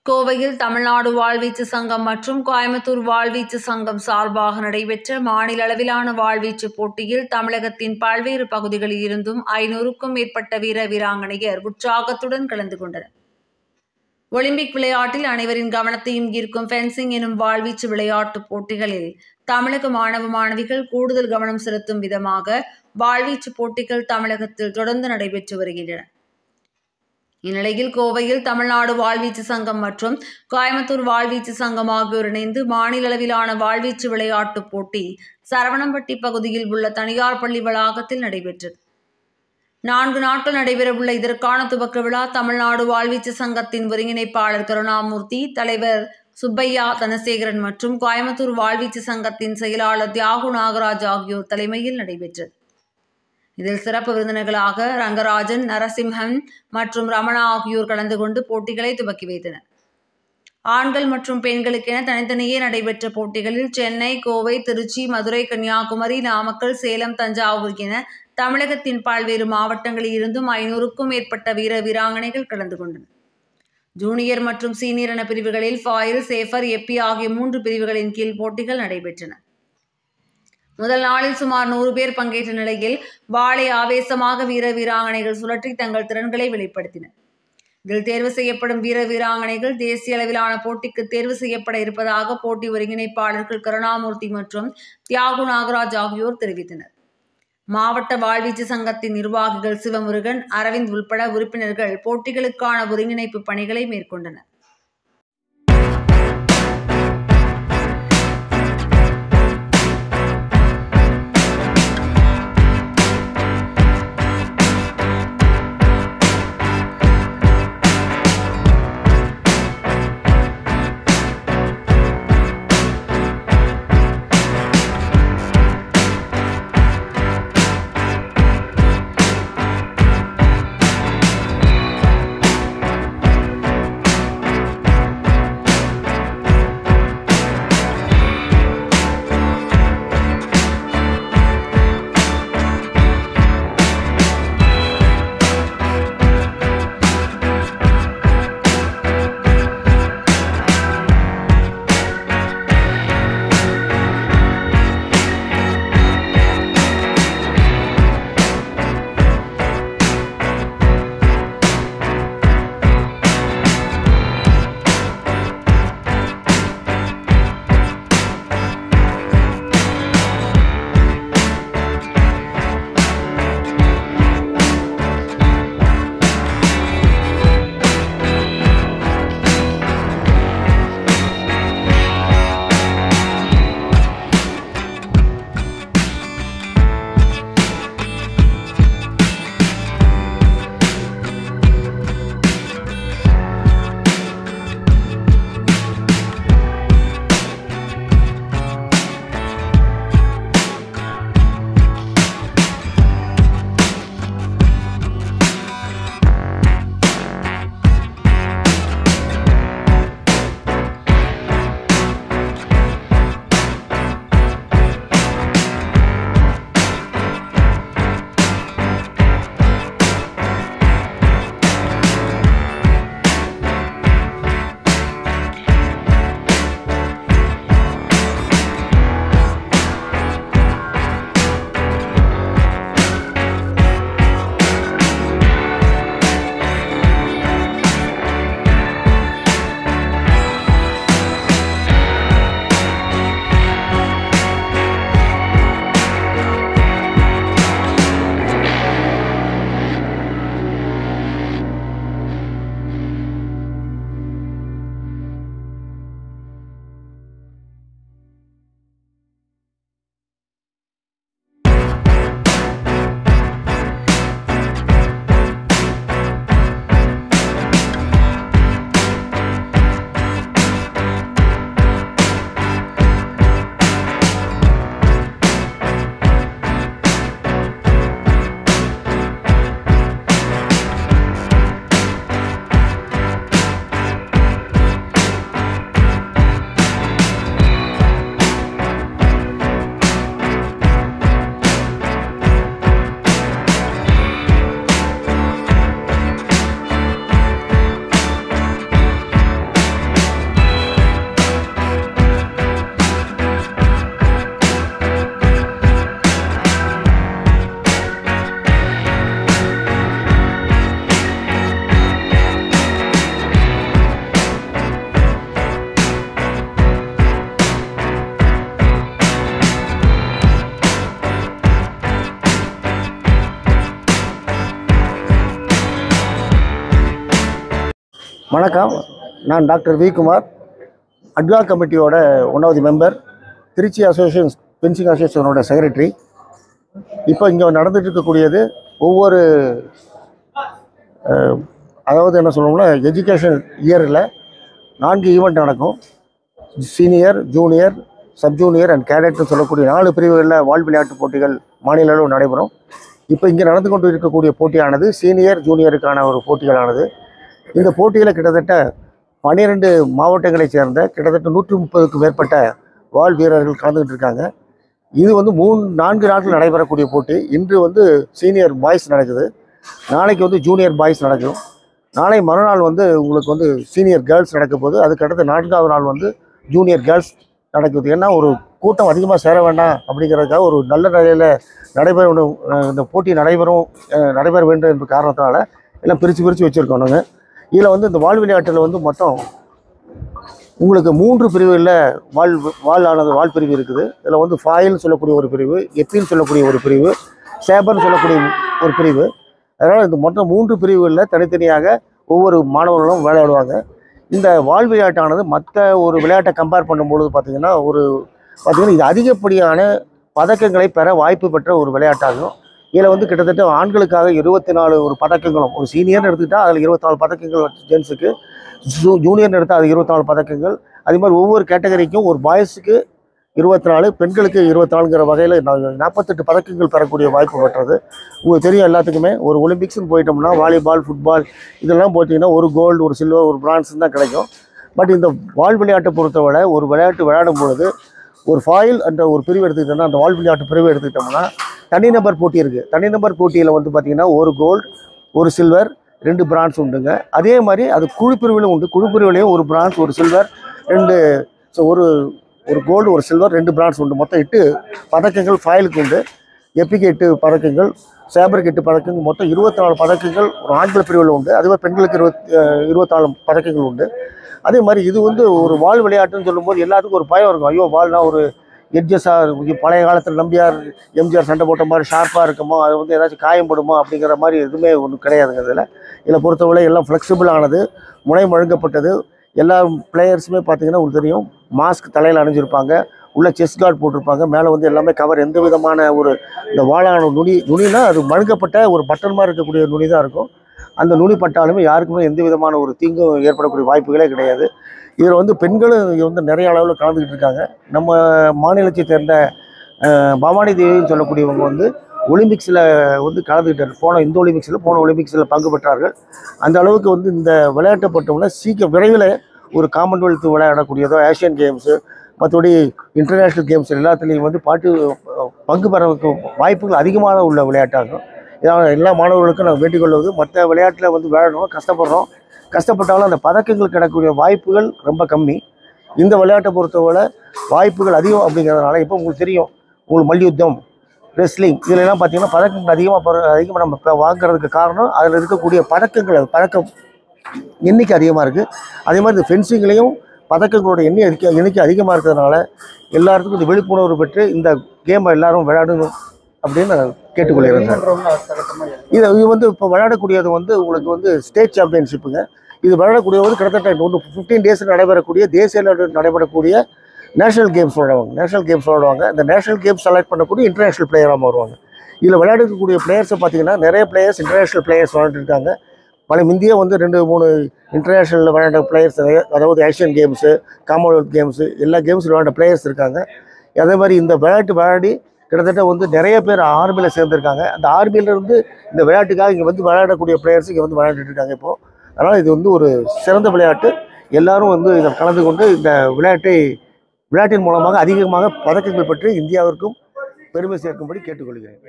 கோவையில் தமிழ்நாடு வாழ்வீச்சு சங்கம் மற்றும் கோயம்புத்தூர் வாழ்வீச்சு சங்கம் சார்பாக நடைபெற்ற மாநில அளவிலான வாழ்வீச்சு போட்டியில் தமிழகத்தின் பல்வேறு பகுதிகளில் இருந்தும் 500க்கும் மேற்பட்ட வீர வீராங்கனையர் உற்சாகத்துடன் கலந்து கொண்டனர். ஒலிம்பிக் விளையாட்டில் அனைவரின் கவனத்தையும் ஈர்க்கும் ஃபென்சிங் எனும் வாழ்வீச்சு விளையாட்டுப் போட்டிகளில் தமிழக மாணவ மாணவிகள் கூடுதல் கவனம் செலுத்தும் விதமாக வாழ்வீச்சு போட்டிகள் தமிழகத்தில் தொடர்ந்து நடைபெற்று வருகின்றன. இந்நிலையில் கோவையில் தமிழ்நாடு வாழ்வீச்சு சங்கம் மற்றும் கோயம்புத்தூர் வாழ்வீச்சு சங்கம் ஆகியோர் இணைந்து மாநில அளவிலான வாழ்வீச்சு விளையாட்டுப் போட்டி சரவணம்பட்டி பகுதியில் உள்ள தனியார் பள்ளி வளாகத்தில் நடைபெற்றது. 4 நாட்கள் நடைபெறவுள்ள இதற்கான துவக்க விழா தமிழ்நாடு வாழ்வீச்சு சங்கத்தின் ஒருங்கிணைப்பாளர் கருணாமூர்த்தி, தலைவர் சுப்பையா தனசேகரன் மற்றும் கோயம்புத்தூர் வாழ்வீச்சு சங்கத்தின் செயலாளர் தியாகு நாகராஜ் ஆகியோர் தலைமையில் நடைபெற்றது. இதில் சிறப்பு விருந்தினர்களாக ரங்கராஜன், நரசிம்ஹன் மற்றும் ரமணா ஆகியோர் கலந்து கொண்டு போட்டிகளை துவக்கி வைத்தனர். ஆண்கள் மற்றும் பெண்களுக்கென தனித்தனியே நடைபெற்ற போட்டிகளில் சென்னை, கோவை, திருச்சி, மதுரை, கன்னியாகுமரி, நாமக்கல், சேலம், தஞ்சாவூர் என தமிழகத்தின் பல்வேறு மாவட்டங்களில் இருந்தும் 500க்கும் மேற்பட்ட வீர வீராங்கனைகள் கலந்து கொண்டனர். ஜூனியர் மற்றும் சீனியர் என பிரிவுகளில் ஃபாயில், சேஃபர், எப்பி ஆகிய 3 பிரிவுகளின் கீழ் போட்டிகள் நடைபெற்றன. முதல் நாளில் சுமார் 100 பேர் பங்கேற்ற நிலையில் வாளை ஆவேசமாக வீர வீராங்கனைகள் சுழற்றி தங்கள் திறன்களை வெளிப்படுத்தினர். இதில் தேர்வு செய்யப்படும் வீர வீராங்கனைகள் தேசிய அளவிலான போட்டிக்கு தேர்வு செய்யப்பட இருப்பதாக போட்டி ஒருங்கிணைப்பாளர்கள் கருணாமூர்த்தி மற்றும் தியாகு நாகராஜ் ஆகியோர் தெரிவித்தனர். மாவட்ட வாழ்வீச்சு சங்கத்தின் நிர்வாகிகள் சிவமுருகன், அரவிந்த் உள்பட உறுப்பினர்கள் போட்டிகளுக்கான ஒருங்கிணைப்பு பணிகளை மேற்கொண்டனர். வணக்கம். நான் டாக்டர் வி குமார், அட்வா கமிட்டியோட 1வது மெம்பர், திருச்சி அசோசியேஷன் ஃபென்சிங் அசோசியேஷனோட செக்ரட்டரி. இப்போ இங்கே நடந்துட்டு இருக்கக்கூடியது ஒவ்வொரு அதாவது என்ன சொல்லணும்னா எஜுகேஷன் இயரில் 4 ஈவெண்ட் நடக்கும். Senior, junior, sub junior and கேடட்னு சொல்லக்கூடிய 4 பிரிவுகளில் விளையாட்டு போட்டிகள் மாநில அளவில் நடைபெறும். இப்போ இங்கே நடந்து கொண்டு இருக்கக்கூடிய போட்டியானது சீனியர் ஜூனியருக்கான ஒரு போட்டிகளானது. இந்த போட்டியில் கிட்டத்தட்ட 12 மாவட்டங்களைச் சேர்ந்த கிட்டத்தட்ட 130க்கும் மேற்பட்ட வீரர்கள் கலந்துக்கிட்டு இருக்காங்க. இது வந்து 4 நாட்கள் நடைபெறக்கூடிய போட்டி. இன்று சீனியர் பாய்ஸ் நடக்குது, நாளைக்கு ஜூனியர் பாய்ஸ் நடக்கும், நாளை மறுநாள் உங்களுக்கு சீனியர் கேர்ள்ஸ் நடக்க போகுது. அதுக்கடுத்து 4வது நாள் ஜூனியர் கேர்ள்ஸ் நடக்குது. ஏன்னா ஒரு கூட்டம் அதிகமாக சேர வேண்டாம் அப்படிங்கிறதுக்காக ஒரு நல்ல நிலையில் இந்த போட்டி நடைபெற வேண்டும் என்ற காரணத்தினால எல்லாம் பிரித்து வச்சுருக்கோம். நாங்கள் இதில் இந்த விளையாட்டில் மொத்தம் உங்களுக்கு 3 பிரிவுகளில் வால் பிரிவு இருக்குது. இதில் ஃபாயில்னு சொல்லக்கூடிய ஒரு பிரிவு, எப்பின்னு சொல்லக்கூடிய ஒரு பிரிவு, சேபர்னு சொல்லக்கூடிய ஒரு பிரிவு. அதனால் இந்த மொத்தம் 3 பிரிவுகளில் தனித்தனியாக ஒவ்வொரு மாணவர்களும் விளையாடுவாங்க. இந்த விளையாட்டானது மற்ற ஒரு விளையாட்டை கம்பேர் பண்ணும்பொழுது பார்த்திங்கன்னா இது அதிகப்படியான பதக்கங்களை பெற வாய்ப்பு பெற்ற ஒரு விளையாட்டாகும். இதில் கிட்டத்தட்ட ஆண்களுக்காக 24 ஒரு பதக்கங்களும், ஒரு சீனியர்னு எடுத்துக்கிட்டால் அதில் 24 பதக்கங்கள் ஜென்ஸுக்கு, ஜூனியர்னு எடுத்தால் அது 24 பதக்கங்கள். அதே மாதிரி ஒவ்வொரு கேட்டகரிக்கும் ஒரு பாய்ஸுக்கு 24, பெண்களுக்கு 24ங்கிற வகையில் 48 பதக்கங்கள் பெறக்கூடிய வாய்ப்பு பெற்றது. உங்களுக்கு தெரியும் எல்லாத்துக்குமே, ஒரு ஒலிம்பிக்ஸ்னு போயிட்டோம்னா வாலிபால், ஃபுட்பால் இதெல்லாம் போட்டிங்கன்னா ஒரு கோல்டு, ஒரு சில்வர், ஒரு பிரான்ஸ் தான் கிடைக்கும். பட் இந்த விளையாட்டை பொறுத்தவரை ஒரு விளையாட்டு விளையாடும் பொழுது ஒரு ஃபாயில் என்ற ஒரு பிரிவு எடுத்துக்கிட்டோம்னா, அந்த விளையாட்டு பிரிவு எடுத்துக்கிட்டோம்னா தனிநபர் போட்டி இருக்குது. தனிநபர் போட்டியில் பார்த்திங்கன்னா ஒரு கோல்டு, ஒரு சில்வர், 2 பிரான்ஸ் உண்டுங்க. அதே மாதிரி அது குழுப்பிரிவிலும் உண்டு. குழுப்பிரிவிலையும் ஒரு பிரான்ஸ், ஒரு சில்வர், 2 ஒரு கோல்டு, ஒரு சில்வர், 2 பிரான்ஸ் உண்டு. மொத்தம் 8 பதக்கங்கள் ஃபாயிலுக்கு உண்டு. எப்பிக்கு 8 பதக்கங்கள், சேபருக்கு 8 பதக்கங்கள், மொத்தம் 24 பதக்கங்கள் ஒரு ஆண்கள் பிரிவில் உண்டு. அதுவே பெண்களுக்கு 24 பதக்கங்கள் உண்டு. அதே மாதிரி இது ஒரு விளையாட்டுன்னு சொல்லும்போது எல்லாத்துக்கும் ஒரு பயம் இருக்கும். ஐயோ வால்னா ஒரு எட்ஜஸாக பழைய காலத்தில் நம்பியார், எம்ஜிஆர் சண்டை போட்ட மாதிரி ஷார்ப்பாக இருக்குமோ, அது ஏதாச்சும் காயப்படுமோ அப்படிங்கிற மாதிரி எதுவுமே ஒன்றும் கிடையாதுங்க. இதில் பொறுத்தவரை எல்லாம் ஃப்ளெக்சிபிளானது, முனை மழுங்கப்பட்டது. எல்லா பிளேயர்ஸுமே பார்த்திங்கன்னா உங்களுக்கு தெரியும், மாஸ்க் தலையில் அணிஞ்சிருப்பாங்க, உள்ள செஸ்ட் கார்டு போட்டிருப்பாங்க, மேலே எல்லாமே கவர். எந்த விதமான இந்த வாழான நுனினா அது மழுங்கப்பட்ட ஒரு பட்டன் மாதிரி இருக்கக்கூடிய நுனி தான் இருக்கும். அந்த நுனி பட்டாலுமே யாருக்குமே எந்த விதமான ஒரு தீங்கும் ஏற்படக்கூடிய வாய்ப்புகளே கிடையாது. இதில் பெண்களும் நிறைய அளவில் கலந்துக்கிட்டு இருக்காங்க. நம்ம மாநிலத்தை சேர்ந்த பவானி தேவின்னு சொல்லக்கூடியவங்க ஒலிம்பிக்ஸில் கலந்துக்கிட்டார். இந்த ஒலிம்பிக்ஸில் பங்கு பெற்றார்கள். அந்த அளவுக்கு இந்த விளையாட்டை பொறுத்தவரை விரைவில் ஒரு காமன்வெல்த் விளையாடக்கூடியதோ, ஏஷியன் கேம்ஸு, மற்றபடி இன்டர்நேஷ்னல் கேம்ஸ் எல்லாத்துலேயும் பங்கு பெற வாய்ப்புகள் அதிகமாக உள்ள விளையாட்டாகும். இதான் எல்லா மாணவர்களுக்கும் நான் வேண்டிக்கொள்வது, மற்ற விளையாட்டில் விளையாடணும், கஷ்டப்பட்டாலும் அந்த பதக்கங்கள் கிடைக்கக்கூடிய வாய்ப்புகள் ரொம்ப கம்மி. இந்த விளையாட்டை பொறுத்தவரை வாய்ப்புகள் அதிகம் அப்படிங்கிறதுனால இப்போ உங்களுக்கு தெரியும், உங்களுக்கு மல்யுத்தம், ரெஸ்லிங் இதிலெல்லாம் பார்த்திங்கன்னா பதக்கங்கள் அதிகமாக நம்ம வாங்குறதுக்கு காரணம் அதில் இருக்கக்கூடிய பதக்கம் எண்ணிக்கை அதிகமாக இருக்குது. அதே மாதிரி இந்த ஃபென்சிங்லேயும் பதக்கங்களோட எண்ணிக்கை அதிகமாக இருக்கிறதுனால எல்லாத்துக்கும் இந்த விழிப்புணர்வு பெற்று இந்த கேமை எல்லாரும் விளையாடணும் அப்படின்னு நான் கேட்டுக்கொள்கிறேன் சார். இது இப்போ விளையாடக்கூடியது உங்களுக்கு ஸ்டேட் சாம்பியன்ஷிப்புங்க. இது விளையாடக்கூடியது கிட்டத்தட்ட 15 டேஸ் நடைபெறக்கூடிய தேசிய நடைபெறக்கூடிய நேஷனல் கேம்ஸ் விளையாடுவாங்க. இந்த நேஷனல் கேம்ஸ் செலக்ட் பண்ணக்கூடிய இன்டர்நேஷ்னல் பிளேயராக வருவாங்க. இதில் விளையாடக்கூடிய பிளேயர்ஸை பார்த்திங்கன்னா நிறைய பிளேயர்ஸ் இன்டர்நேஷ்னல் பிளேயர்ஸ் விளையாண்டுருக்காங்க. பல இந்தியா 2-3 இன்டர்நேஷ்னல் விளையாண்ட பிளேயர்ஸ், அதாவது ஏஷியன் கேம்ஸு, காமன்வெல்த் கேம்ஸு எல்லா கேம்ஸில் விளையாண்ட பிளேயர்ஸ் இருக்காங்க. அதே மாதிரி இந்த விளையாடி கிட்டத்தட்ட நிறைய பேர் ஆர்மியில் சேர்ந்துருக்காங்க. அந்த ஆர்மியிலேருந்து இந்த விளையாட்டுக்காக இங்கே விளையாடக்கூடிய பிளேயர்ஸ் இங்கே விளையாண்டுட்டு இருக்காங்க இப்போது. அதனால் இது ஒரு சிறந்த விளையாட்டு. எல்லோரும் இதில் கலந்து கொண்டு இந்த விளையாட்டின் மூலமாக அதிகமாக பதக்கங்கள் பெற்று இந்தியாவிற்கும் பெருமை சேர்க்கும்படி கேட்டுக்கொள்கிறேன்.